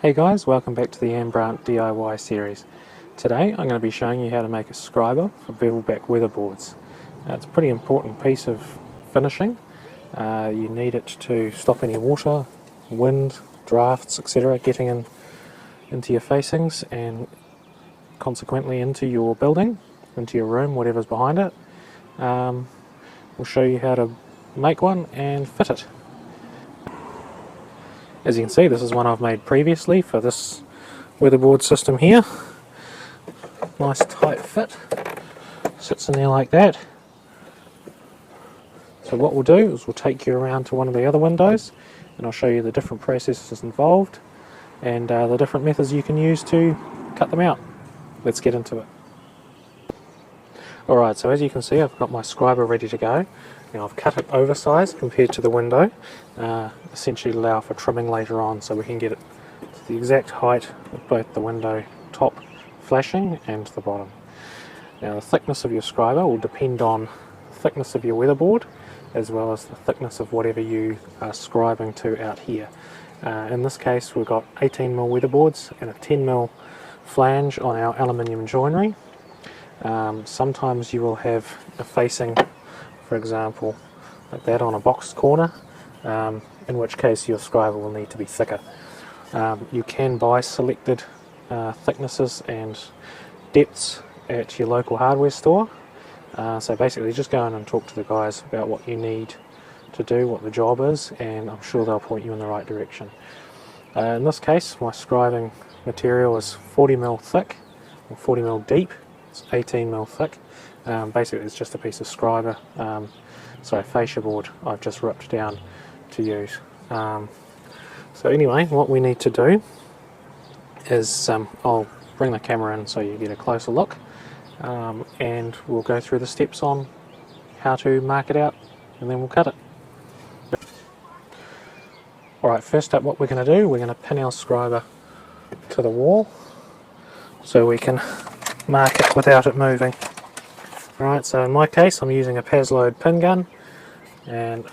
Hey guys, welcome back to the Ambrant DIY series. Today I'm going to be showing you how to make a scriber for bevel back weatherboards. It's a pretty important piece of finishing. You need it to stop any water, wind, drafts, etc. getting into your facings and consequently into your building, into your room, whatever's behind it. We'll show you how to make one and fit it. As you can see, this is one I've made previously for this weatherboard system here. Nice tight fit, sits in there like that. So what we'll do is we'll take you around to one of the other windows and I'll show you the different processes involved and the different methods you can use to cut them out. Let's get into it. Alright, so as you can see I've got my scriber ready to go. Now I've cut it oversized compared to the window, essentially to allow for trimming later on so we can get it to the exact height of both the window top flashing and the bottom. Now the thickness of your scriber will depend on the thickness of your weatherboard as well as the thickness of whatever you are scribing to out here. In this case we've got 18mm weatherboards and a 10mm flange on our aluminium joinery. Sometimes you will have a facing, for example, like that on a boxed corner, in which case your scriber will need to be thicker. You can buy selected thicknesses and depths at your local hardware store. So basically just go in and talk to the guys about what you need to do, what the job is, and I'm sure they'll point you in the right direction. In this case my scribing material is 40mm thick, or 40mm deep, it's 18mm thick. Basically it's just a piece of scriber, fascia board I've just ripped down to use. So anyway, what we need to do is, I'll bring the camera in so you get a closer look, and we'll go through the steps on how to mark it out and then we'll cut it. Alright, first up what we're going to do, we're going to pin our scriber to the wall so we can mark it without it moving. Alright, so in my case I'm using a Pasload pin gun and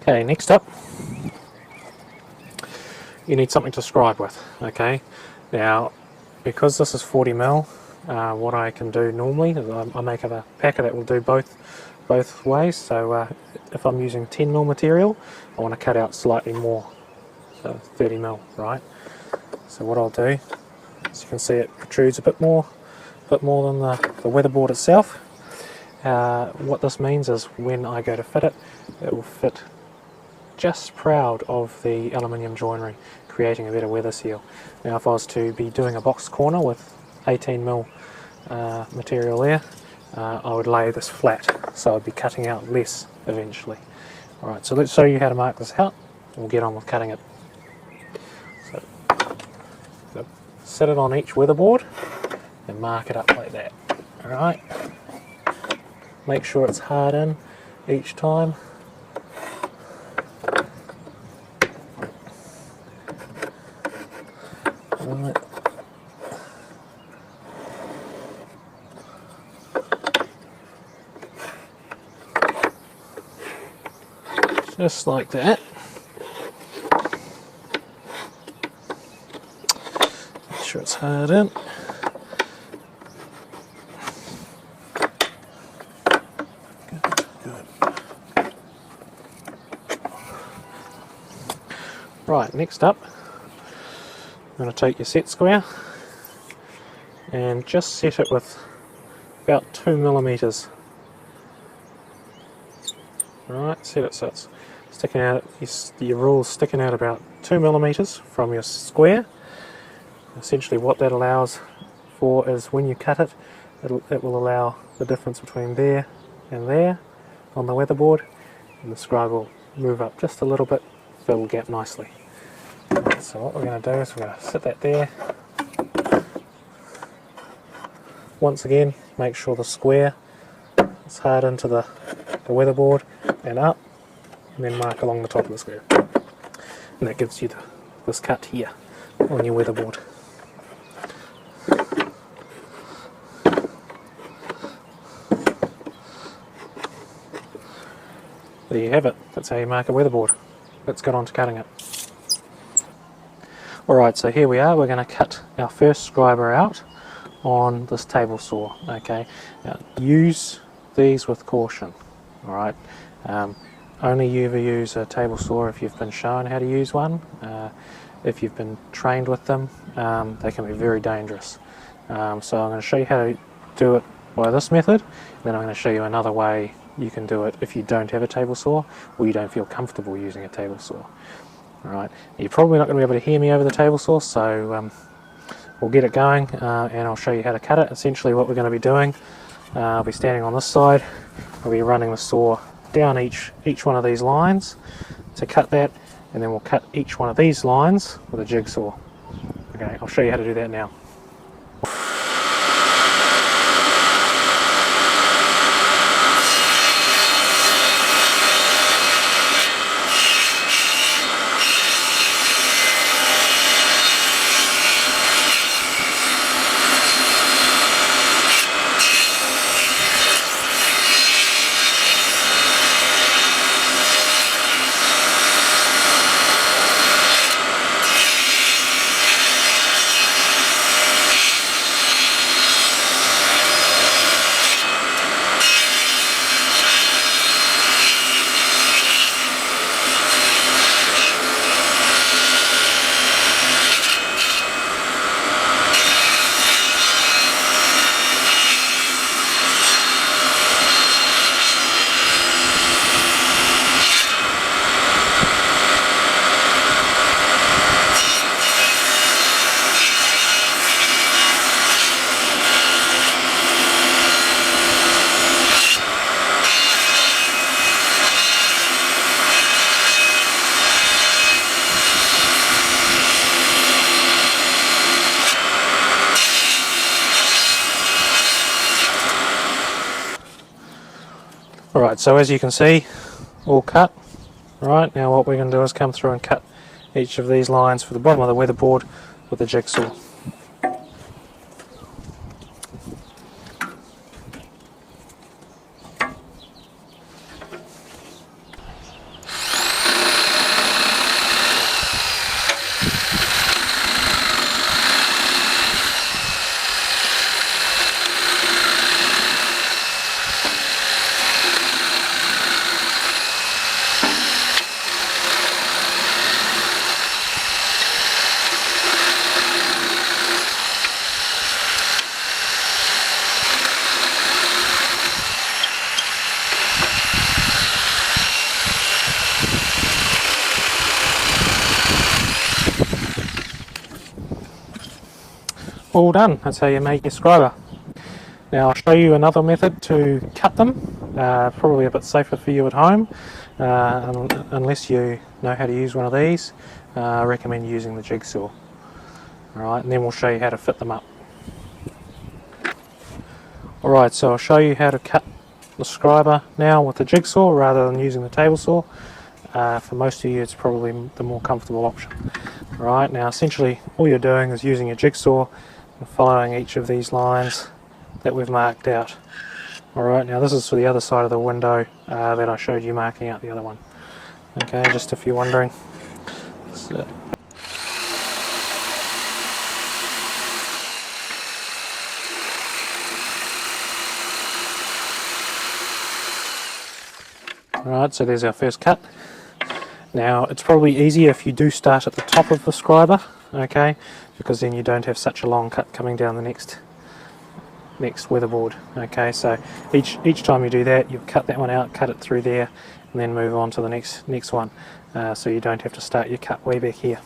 okay, next up you need something to scribe with. Okay, now because this is 40mm, what I can do normally is I make a packer that will do both ways. So if I'm using 10mm material I want to cut out slightly more, so 30mm, right? So what I'll do, as you can see it protrudes a bit more than the weatherboard itself. What this means is when I go to fit it, it will fit just proud of the aluminium joinery, creating a better weather seal. Now if I was to be doing a box corner with 18mm material there, I would lay this flat, so I'd be cutting out less eventually. Alright, so let's show you how to mark this out and we'll get on with cutting it. So set it on each weatherboard and mark it up like that. Alright, make sure it's hard in each time. Right. Just like that. Make sure it's hard in. Good. Right, next up, I'm going to take your set square and just set it with about 2mm. Right, set it so it's sticking out, your rule's sticking out about 2mm from your square. Essentially what that allows for is when you cut it, it will allow the difference between there and there on the weatherboard, and the scribe will move up just a little bit, fill the gap nicely. Right, so what we're going to do is we're going to sit that there. Once again, make sure the square is hard into the weatherboard and up, and then mark along the top of the square. And that gives you this cut here on your weatherboard. There you have it, that's how you mark a weatherboard. let's get on to cutting it. Alright, so here we are. We're going to cut our first scriber out on this table saw. Okay, now use these with caution. Alright, only ever use a table saw if you've been shown how to use one. If you've been trained with them, they can be very dangerous. So I'm going to show you how to do it by this method, then I'm going to show you another way you can do it if you don't have a table saw or you don't feel comfortable using a table saw. Alright, you're probably not going to be able to hear me over the table saw, so we'll get it going and I'll show you how to cut it. Essentially what we're going to be doing, I'll be standing on this side, I'll be running the saw down each one of these lines to cut that, and then we'll cut each one of these lines with a jigsaw. Okay, I'll show you how to do that now. Alright, so as you can see, all cut. Right, now what we're going to do is come through and cut each of these lines for the bottom of the weatherboard with a jigsaw. All done. That's how you make your scriber. Now I'll show you another method to cut them, probably a bit safer for you at home, unless you know how to use one of these. I recommend using the jigsaw. Alright, and then we'll show you how to fit them up. Alright, so I'll show you how to cut the scriber now with the jigsaw rather than using the table saw. For most of you it's probably the more comfortable option. Alright, now essentially all you're doing is using a jigsaw and following each of these lines that we've marked out. Alright, now this is for the other side of the window that I showed you marking out the other one. Okay, just if you're wondering. So, alright, so there's our first cut. Now it's probably easier if you do start at the top of the scriber, okay, because then you don't have such a long cut coming down the next weatherboard. Okay, so each time you do that, you cut that one out, cut it through there, and then move on to the next one, so you don't have to start your cut way back here.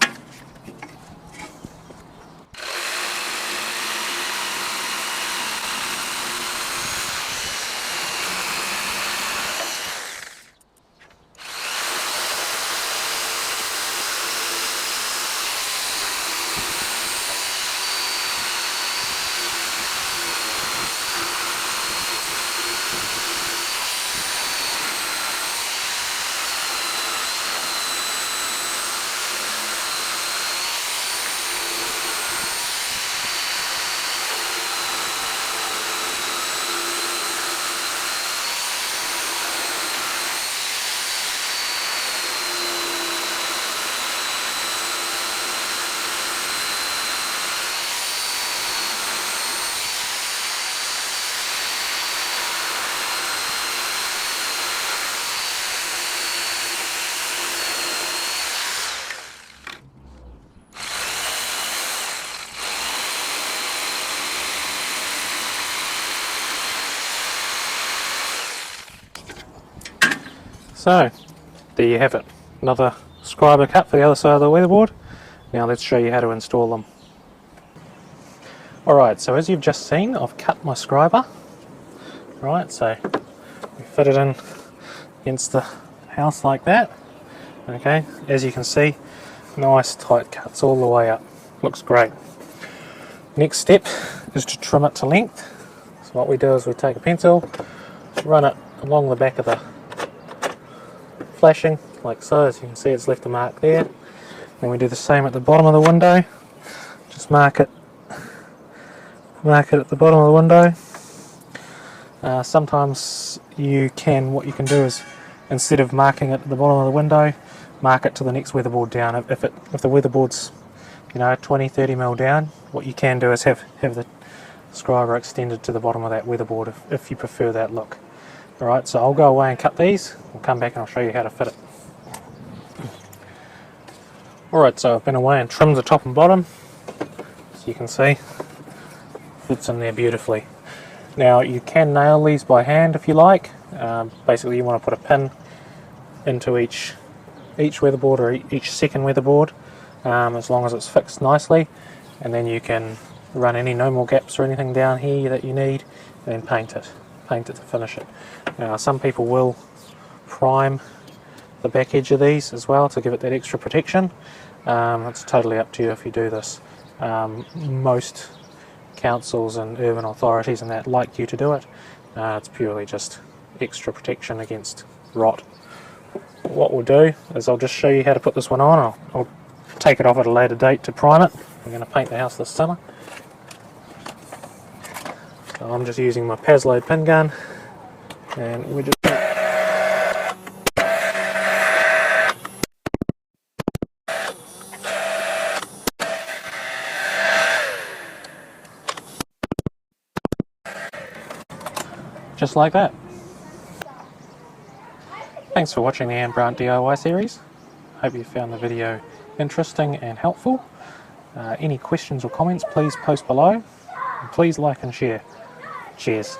So, there you have it. Another scriber cut for the other side of the weatherboard. Now let's show you how to install them. Alright, so as you've just seen, I've cut my scriber. Right, so we fit it in against the house like that. Okay, as you can see, nice tight cuts all the way up. Looks great. Next step is to trim it to length. So what we do is we take a pencil, run it along the back of the flashing, like so. As you can see, it's left a mark there. Then we do the same at the bottom of the window. Just mark it at the bottom of the window. Sometimes what you can do is, instead of marking it at the bottom of the window, mark it to the next weatherboard down. If the weatherboard's 20-30 mil down, what you can do is have the scriber extended to the bottom of that weatherboard if you prefer that look. Alright, so I'll go away and cut these. I'll come back and I'll show you how to fit it. Alright, so I've been away and trimmed the top and bottom. As you can see, fits in there beautifully. Now you can nail these by hand if you like. Basically you want to put a pin into each weatherboard or each second weatherboard, as long as it's fixed nicely, and then you can run any normal gaps or anything down here that you need, and then paint it to finish it. Now some people will prime the back edge of these as well to give it that extra protection. It's totally up to you if you do this. Most councils and urban authorities and that like you to do it. It's purely just extra protection against rot. What we'll do is I'll just show you how to put this one on. I'll take it off at a later date to prime it. I'm going to paint the house this summer. So I'm just using my Pazload pin gun, and we're just like that. Thanks for watching the Ambrant DIY series. Hope you found the video interesting and helpful. Any questions or comments, please post below. And please like and share. Cheers.